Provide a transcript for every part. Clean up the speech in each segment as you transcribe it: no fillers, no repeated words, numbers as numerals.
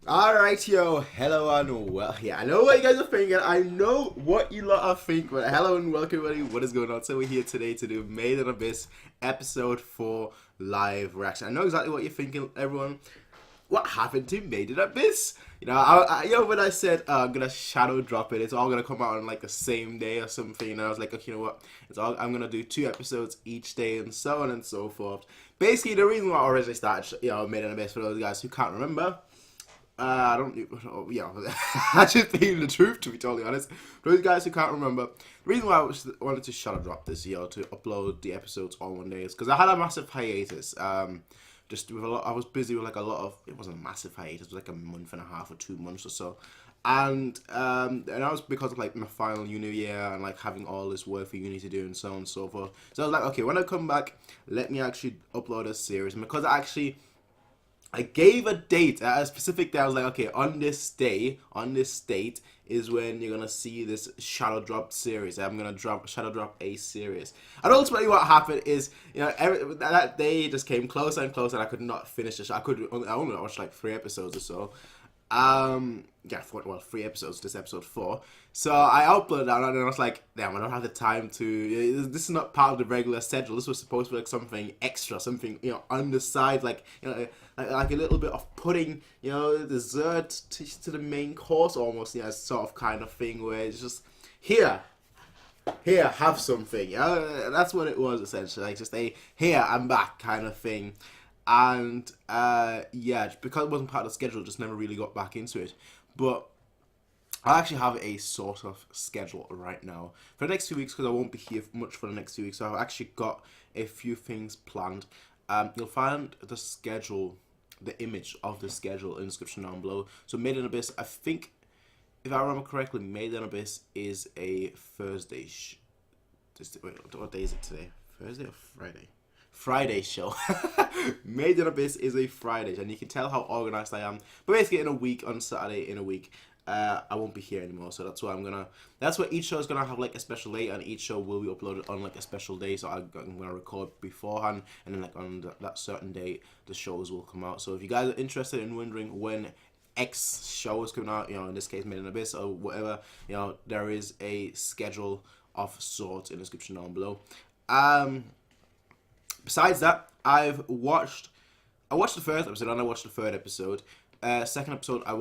Alright, yo, hello and well, yeah, I know what you guys are thinking, I know what you lot are thinking, but hello and welcome everybody, what is going on? So we're here today to do Made in Abyss Episode 4 live reaction. I know exactly what you're thinking, everyone. What happened to Made in Abyss? You know, when I said I'm gonna shadow drop it, it's all gonna come out on like the same day or something, and I was like, okay, you know what, I'm gonna do 2 episodes each day and so on and so forth. Basically, the reason why I originally started, Made in Abyss, for those guys who can't remember, I don't, I just being the truth, to be totally honest. For those guys who can't remember, the reason why wanted to shadow drop this year to upload the episodes all one day is because I had a massive hiatus. Just with a lot, I was busy with like a lot of. It wasn't a massive hiatus; it was like a month and a half or 2 months or so, and that was because of like my final uni year and like having all this work for uni to do and so on and so forth. So I was like, okay, when I come back, let me actually upload a series, and because I gave a date, a specific day. I was like, okay, on this day, on this date is when you're gonna see this shadow drop series. I'm gonna shadow drop a series. And ultimately, what happened is, that day just came closer and closer, and I could not finish it. I only watched like 3 episodes or so. Yeah, 3 episodes. This episode 4. So I uploaded that, and I was like, damn, I don't have the time to. This is not part of the regular schedule. This was supposed to be like something extra, something on the side, like like a little bit of pudding, dessert to the main course, almost, sort of kind of thing where it's just here. Here, have something. That's what it was essentially. Like just a here, I'm back kind of thing. And yeah, because it wasn't part of the schedule, just never really got back into it. But I actually have a sort of schedule right now for the next few weeks because I won't be here much for the next few weeks. So I've actually got a few things planned. You'll find the schedule, the image of the schedule in the description down below. So Made in Abyss, I think, if I remember correctly, Made in Abyss is a Thursday. Wait, what day is it today? Thursday or Friday? Friday show. Made in Abyss is a Friday, and you can tell how organized I am. But basically, in a week, on Saturday, in a week, I won't be here anymore. So that's why that's why each show is gonna have like a special day, and each show will be uploaded on like a special day. So I'm gonna record beforehand, and then like on that certain date, the shows will come out. So if you guys are interested in wondering when X show is coming out, in this case Made in Abyss or whatever, there is a schedule of sorts in the description down below. Besides that, I watched the first episode and I watched the third episode. Second episode, I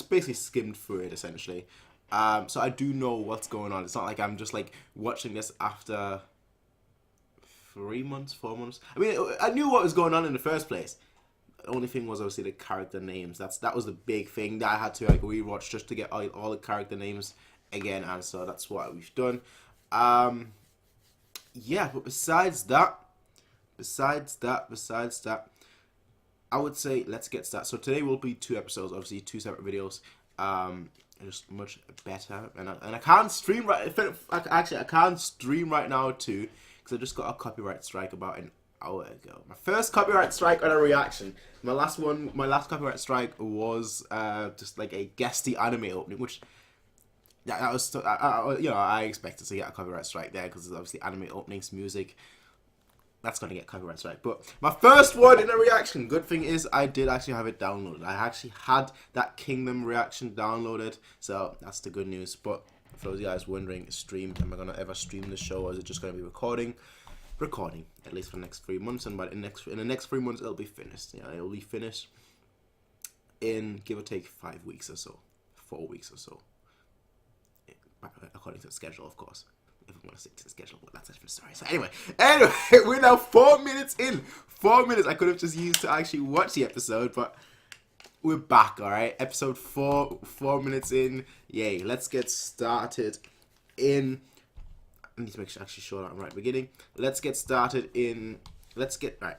basically skimmed through it essentially. So I do know what's going on. It's not like I'm just like watching this after 3 months, 4 months. I mean, I knew what was going on in the first place. The only thing was obviously the character names. That was the big thing that I had to like rewatch just to get all the character names again, and so that's what we've done. Yeah, but besides that, I would say let's get started. So today will be 2 episodes, obviously 2 separate videos. Just much better, and I can't stream right. Actually, I can't stream right now too because I just got a copyright strike about an hour ago. My first copyright strike on a reaction. My last copyright strike was just like a guesty anime opening, which. Yeah, that was I expected to get a copyright strike there because it's obviously anime openings, music. That's gonna get copyright strike. But my first one in a reaction. Good thing is I did actually have it downloaded. I actually had that Kingdom reaction downloaded, so that's the good news. But for those guys wondering, am I gonna ever stream the show, or is it just gonna be recording? Recording, at least for the next 3 months, and in the next 3 months it'll be finished. It'll be finished in give or take 5 weeks or so, 4 weeks or so, according to the schedule, of course. If I'm gonna stick to the schedule, but that's a different story. So anyway, we're now 4 minutes in. 4 minutes I could have just used to actually watch the episode, but we're back, alright? Episode 4, 4 minutes in. Yay, let's get started in. I need to make sure that I'm right at the beginning. Let's get started in. Right.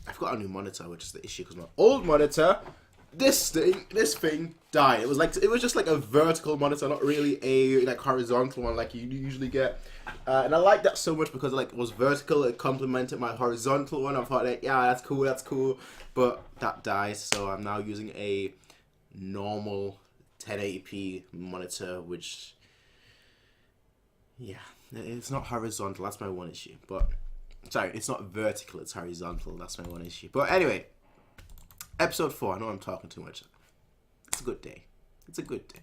I've got a new monitor, which is the issue, because my old monitor, this thing died. It was just like a vertical monitor, not really a like horizontal one like you usually get. And I like that so much because it was vertical. It complemented my horizontal one. I thought like, yeah, that's cool. But that died, so I'm now using a normal 1080p monitor, which yeah, it's not horizontal. That's my one issue. But sorry, it's not vertical. It's horizontal. That's my one issue. But anyway. Episode 4. I know I'm talking too much. It's a good day. It's a good day.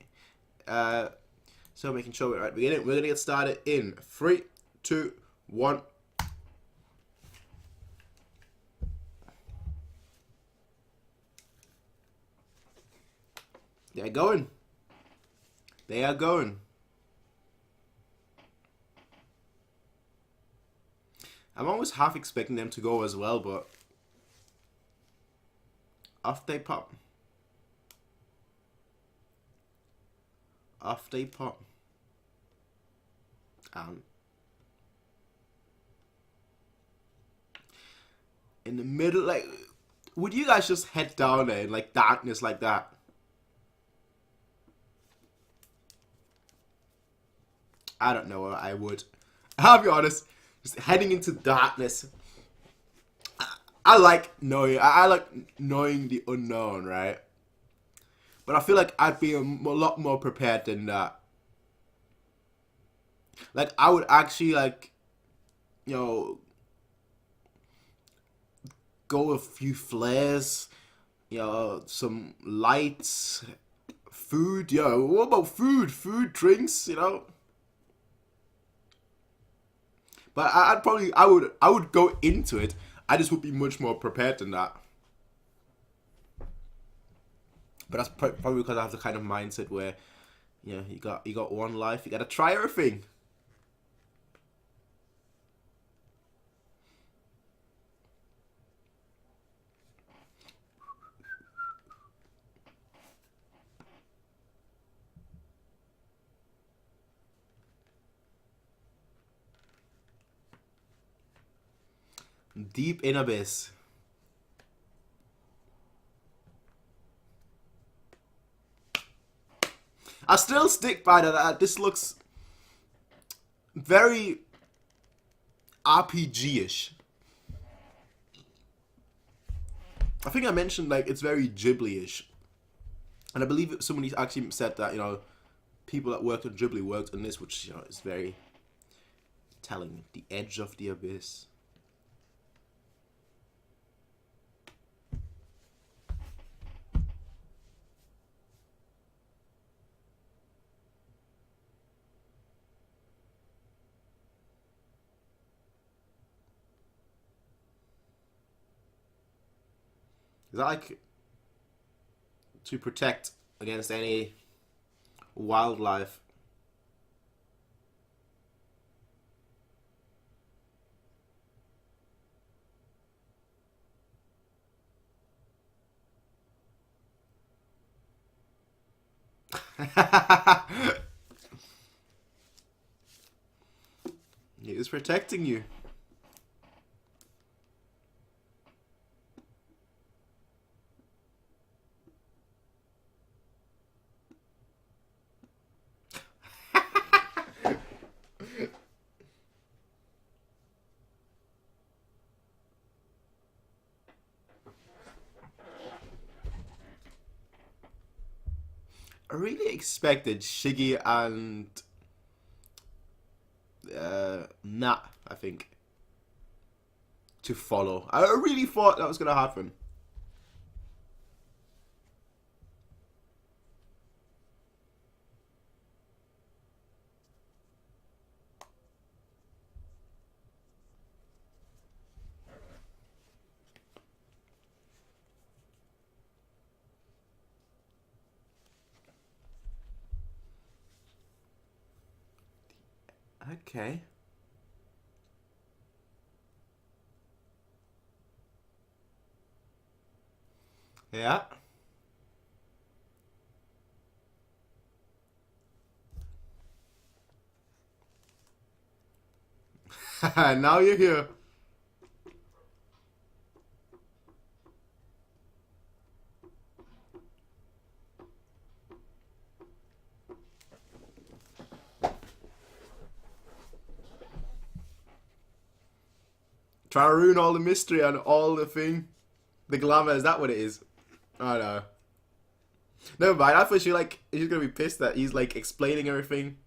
So making sure we're right beginning. We're gonna get started in 3, 2, 1. They're going. They are going. I'm always half expecting them to go as well, but off they pop. Off they pop. In the middle, like, would you guys just head down there in like darkness like that? I don't know. I would. I'll be honest. Just heading into darkness. I like knowing. I like knowing the unknown, right? But I feel like I'd be a lot more prepared than that. Like, I would actually, like, you know, go a few flares, you know, some lights, food. Yo, what about food? Food, drinks, you know. But I would go into it. I just would be much more prepared than that. But that's probably because I have the kind of mindset where, you know, you got one life, you gotta try everything. Deep in abyss. I still stick by that. This looks very RPG-ish. I think I mentioned, like, it's very Ghibli-ish. And I believe somebody actually said that, you know, people that worked on Ghibli worked on this, which, you know, is very telling. The edge of the abyss. Is that like to protect against any wildlife? He is protecting you. I really expected Shiggy and Nat, I think, to follow. I really thought that was gonna happen. Okay. Yeah. Now you're here. Trying to ruin all the mystery and all the thing. The glamour, is that what it is? I don't know. Never mind, I thought she's gonna be pissed that he's like explaining everything.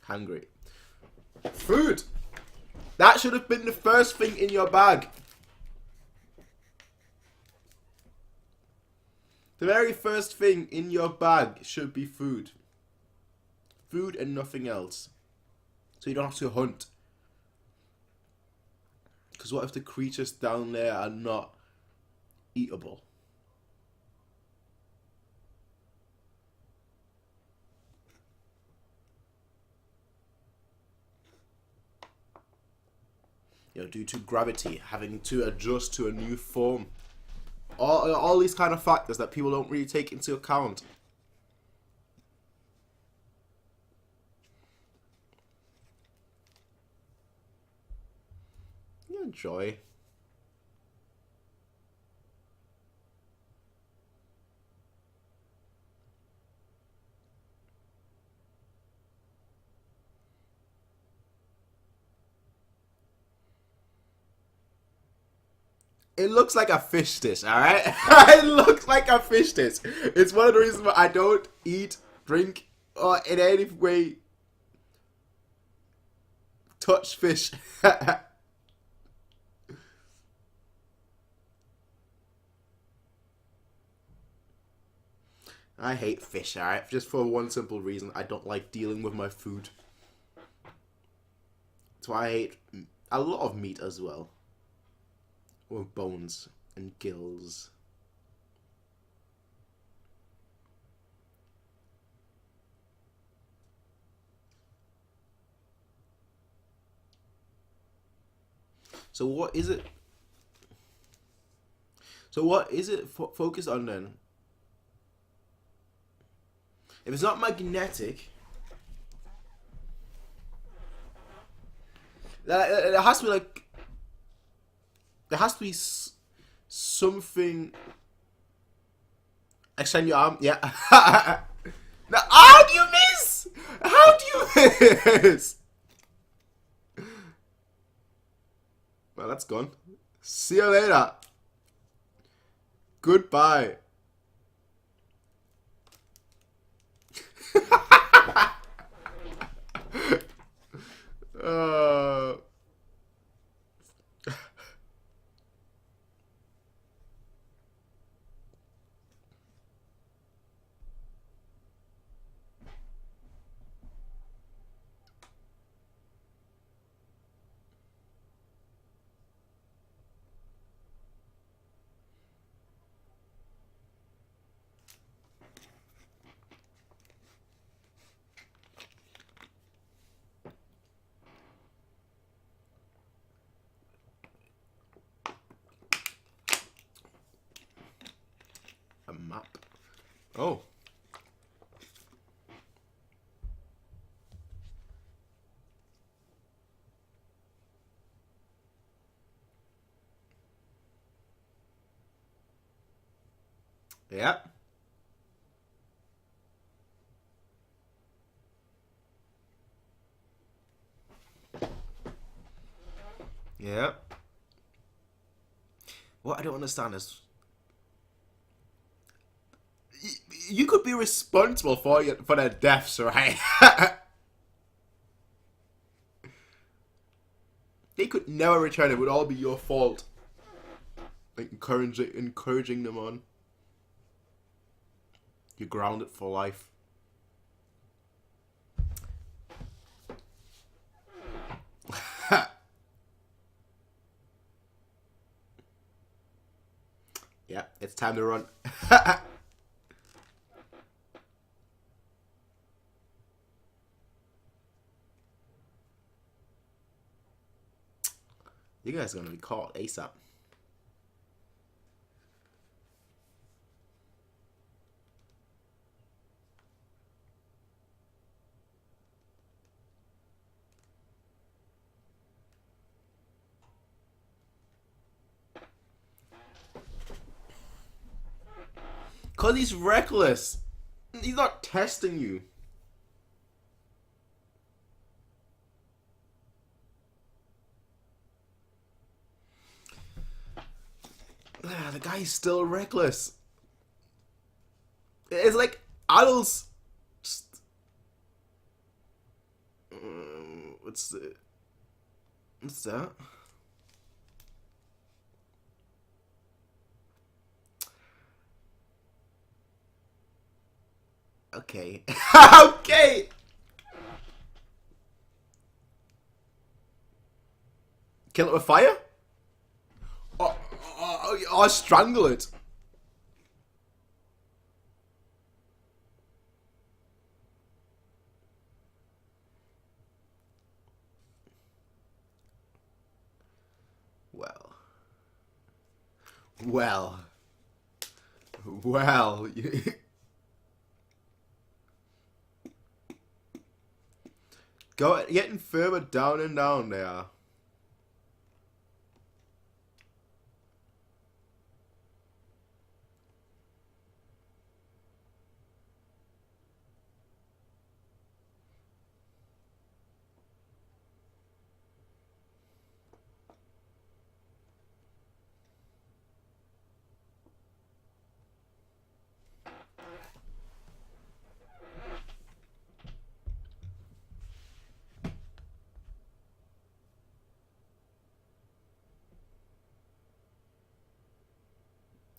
Hungry. Food. That should have been the first thing in your bag. The very first thing in your bag should be food. Food and nothing else. So you don't have to hunt. Because what if the creatures down there are not eatable? You know, due to gravity, having to adjust to a new form. All these kind of factors that people don't really take into account. You enjoy. It looks like a fish dish, alright? It looks like a fish dish. It's one of the reasons why I don't eat, drink, or in any way touch fish. I hate fish, alright? Just for one simple reason. I don't like dealing with my food. That's why I hate a lot of meat as well. With bones and gills. So what is it? So what is it focused on then? If it's not magnetic, it has to be like. There has to be something. Extend your arm. Yeah. Now, how do you miss? How do you miss? Well, that's gone. See you later. Goodbye. A map. Oh. Yeah. Yeah. What I don't understand is you could be responsible for their deaths, right? They could never return. It would all be your fault. Like encouraging them on. You're grounded for life. Yeah, it's time to run. You guys are gonna be caught ASAP. Cause he's reckless. He's not testing you. The guy's still reckless. It's like adults just What's that? Okay. Okay. Kill it with fire? Or strangle it. Well. Getting further down and down there.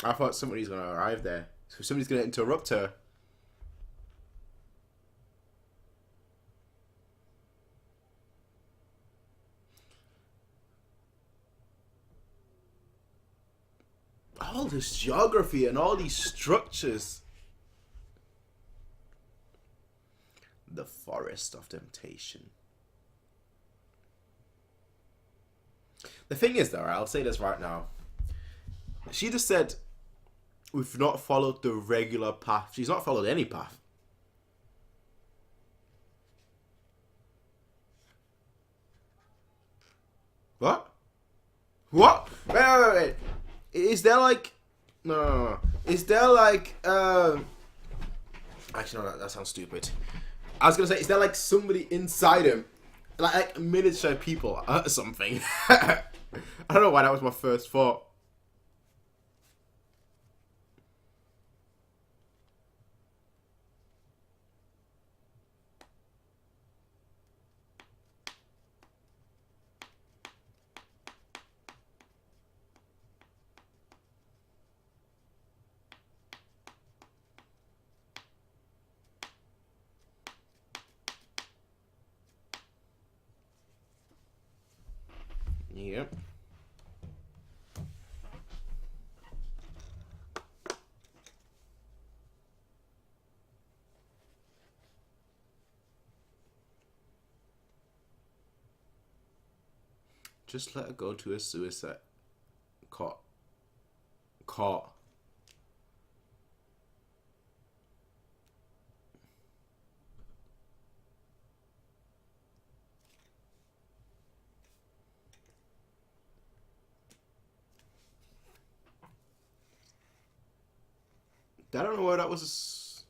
I thought somebody's gonna arrive there. So somebody's gonna interrupt her. All this geography and all these structures. The Forest of Temptation. The thing is, though, I'll say this right now. She just said, we've not followed the regular path. She's not followed any path. What? What? Wait. Is there like... No. Is there like... Actually, no, that sounds stupid. I was going to say, is there like somebody inside him? Like miniature people or something? I don't know why that was my first thought. Yep. Just let her go to a suicide. Caught. I don't know where that was.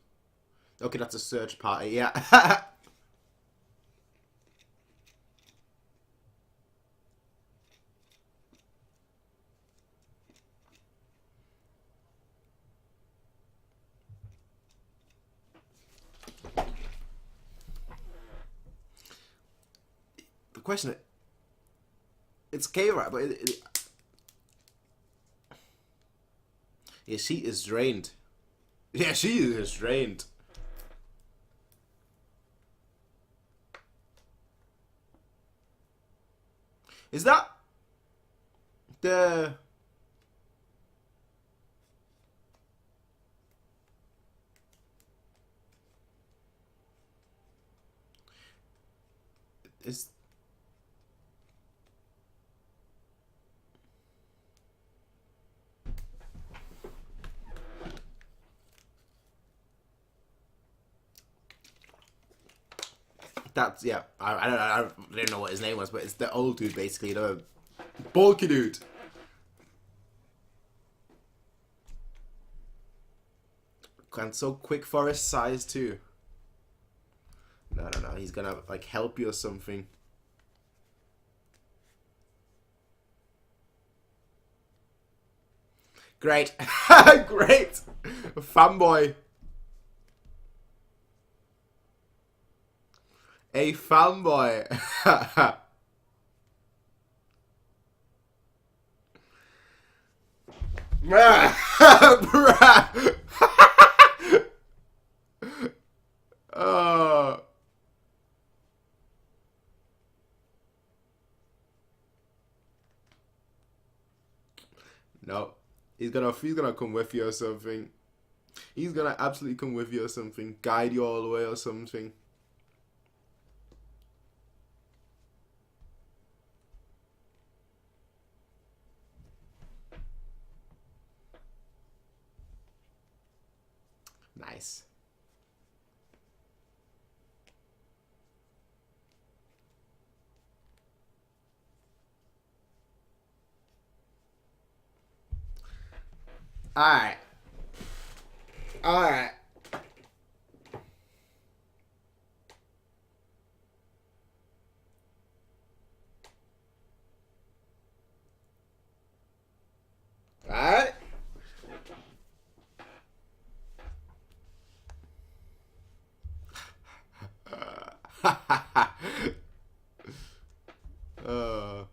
Okay, that's a search party, yeah. The question, it's K, right? But yeah, she is drained. Yeah, she is drained. Is that the... Is... That's, yeah, I don't know what his name was, but it's the old dude, basically, the bulky dude. And so quick for his size, too. No, he's gonna, like, help you or something. Great. Great. Fanboy. A fanboy. Bruh. Bruh. Oh. No. He's gonna come with you or something. He's gonna absolutely come with you or something. Guide you all the way or something. Nice. Alright. Alright. Alright. uh.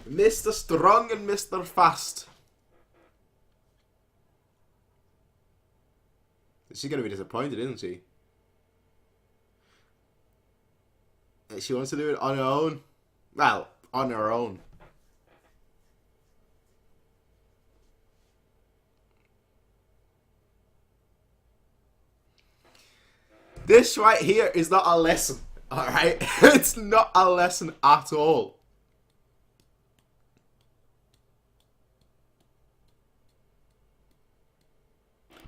Mr. Strong and Mr. Fast. She's gonna be disappointed, isn't she? She wants to do it on her own. Well, on her own. This right here is not a lesson, alright? It's not a lesson at all.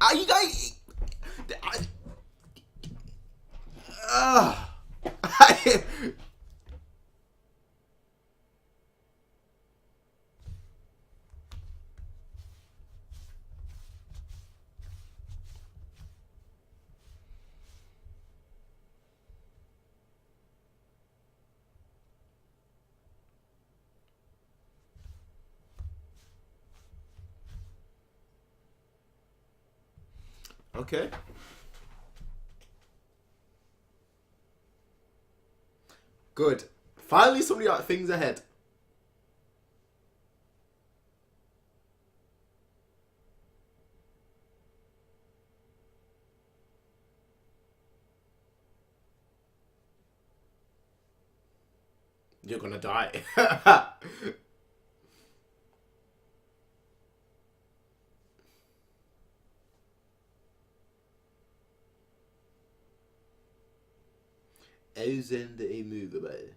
Are you guys... Okay. Good. Finally somebody got things ahead. You're gonna die. Ausende immovable.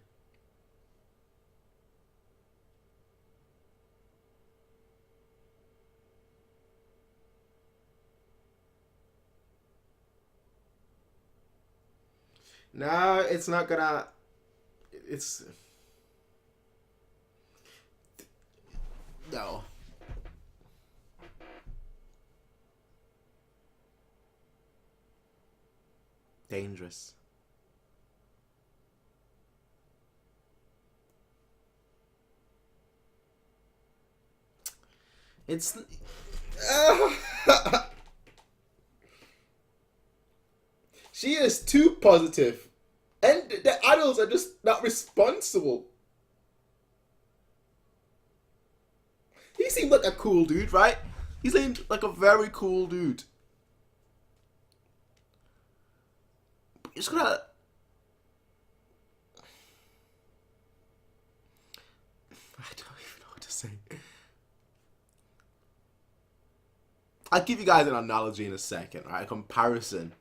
No, it's not gonna... It's... No. Dangerous. It's... She is too positive. And the adults are just not responsible. He seemed like a cool dude, right? He seemed like a very cool dude. You're just gonna... I don't even know what to say. I'll give you guys an analogy in a second, right? A comparison.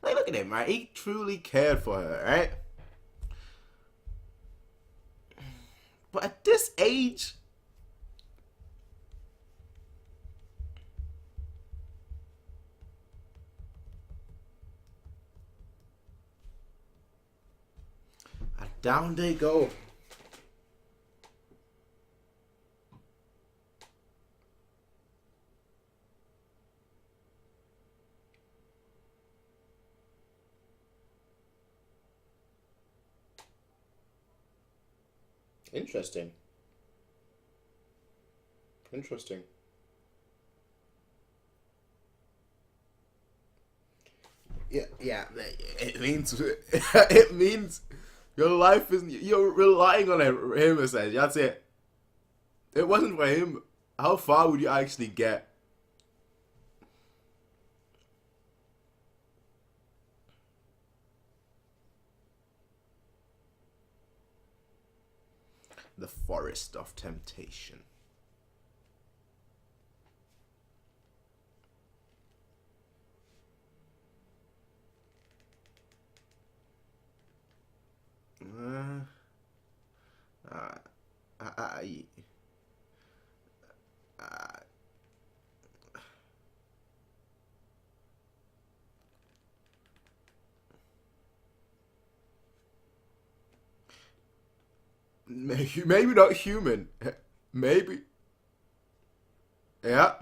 Like, look at him, right? He truly cared for her, right? But at this age, and down they go. Interesting. Interesting. Yeah. It means it means your life is you're relying on him. It says that's it. It wasn't for him. How far would you actually get? The forest of temptation. I maybe not human. Maybe. Yeah.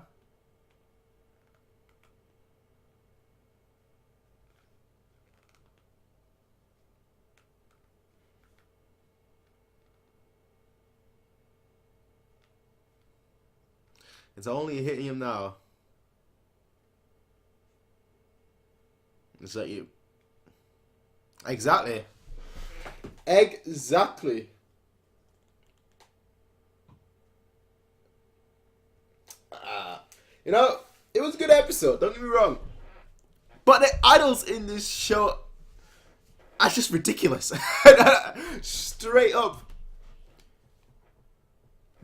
It's only hitting him now. Is that you? Exactly. Exactly. You know, it was a good episode, don't get me wrong. But the adults in this show are just ridiculous. Straight up.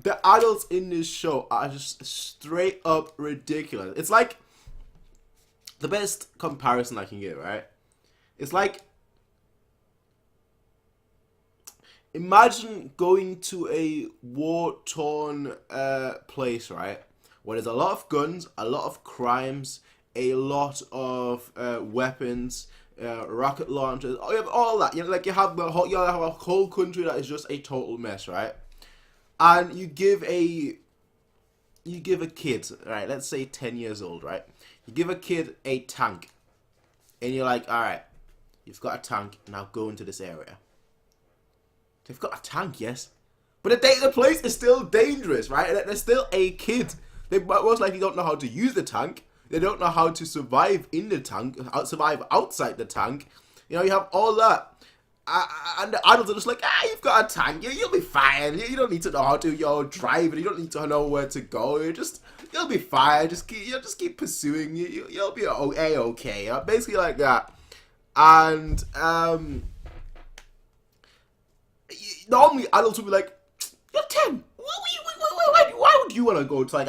The adults in this show are just straight up ridiculous. It's like the best comparison I can give, right? It's like imagine going to a war-torn place, right? Where there's a lot of guns, a lot of crimes, a lot of weapons, rocket launchers. You have all that. You know, like you have a whole country that is just a total mess, right? And you give a kid, right? Let's say 10 years old, right? You give a kid a tank, and you're like, all right, you've got a tank. Now go into this area. They've got a tank, yes, but the place is still dangerous, right? They're still a kid. They most likely don't know how to use the tank. They don't know how to survive in the tank, survive outside the tank. You know, you have all that. And the adults are just like, you've got a tank. You'll be fine. You don't need to know how to drive it. You don't need to know where to go. You'll be fine. Just keep pursuing. You'll be okay. Basically like that. And normally adults will be like, you're 10. Why would you want to go to like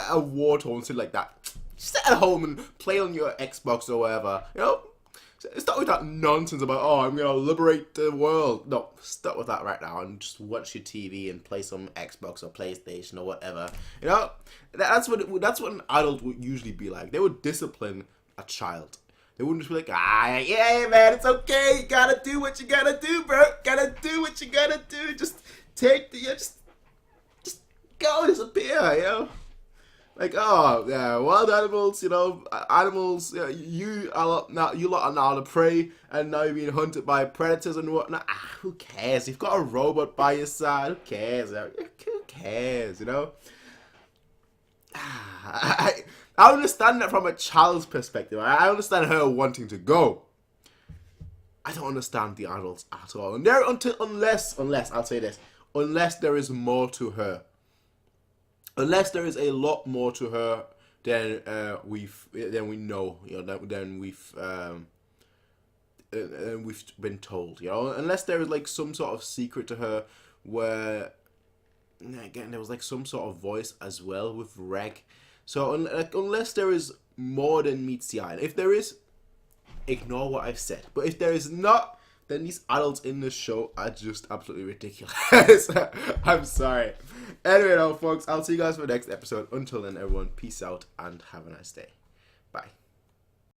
a war-torn city like that? Sit at home and play on your Xbox or whatever. You know, it's not with that nonsense about I'm gonna liberate the world. No, stop with that right now and just watch your TV and play some Xbox or PlayStation or whatever. You know, that's what an adult would usually be like. They would discipline a child. They wouldn't just be like, yeah, man, it's okay. You gotta do what you gotta do, bro. Gotta do what you gotta do. Just take just go disappear, you know. Like, wild animals, you know, animals, you lot are now the prey, and now you're being hunted by predators and whatnot. Who cares? You've got a robot by your side. Who cares? Who cares, you know? I understand that from a child's perspective. I understand her wanting to go. I don't understand the adults at all. And unless I'll say this, unless there is more to her. Unless there is a lot more to her than we know, you know, than we've been told, you know. Unless there is like some sort of secret to her, where again there was like some sort of voice as well with Reg. So unless there is more than meets the eye, if there is, ignore what I've said. But if there is not, then these adults in the show are just absolutely ridiculous. I'm sorry. Anyway, though, folks, I'll see you guys for the next episode. Until then, everyone, peace out and have a nice day. Bye.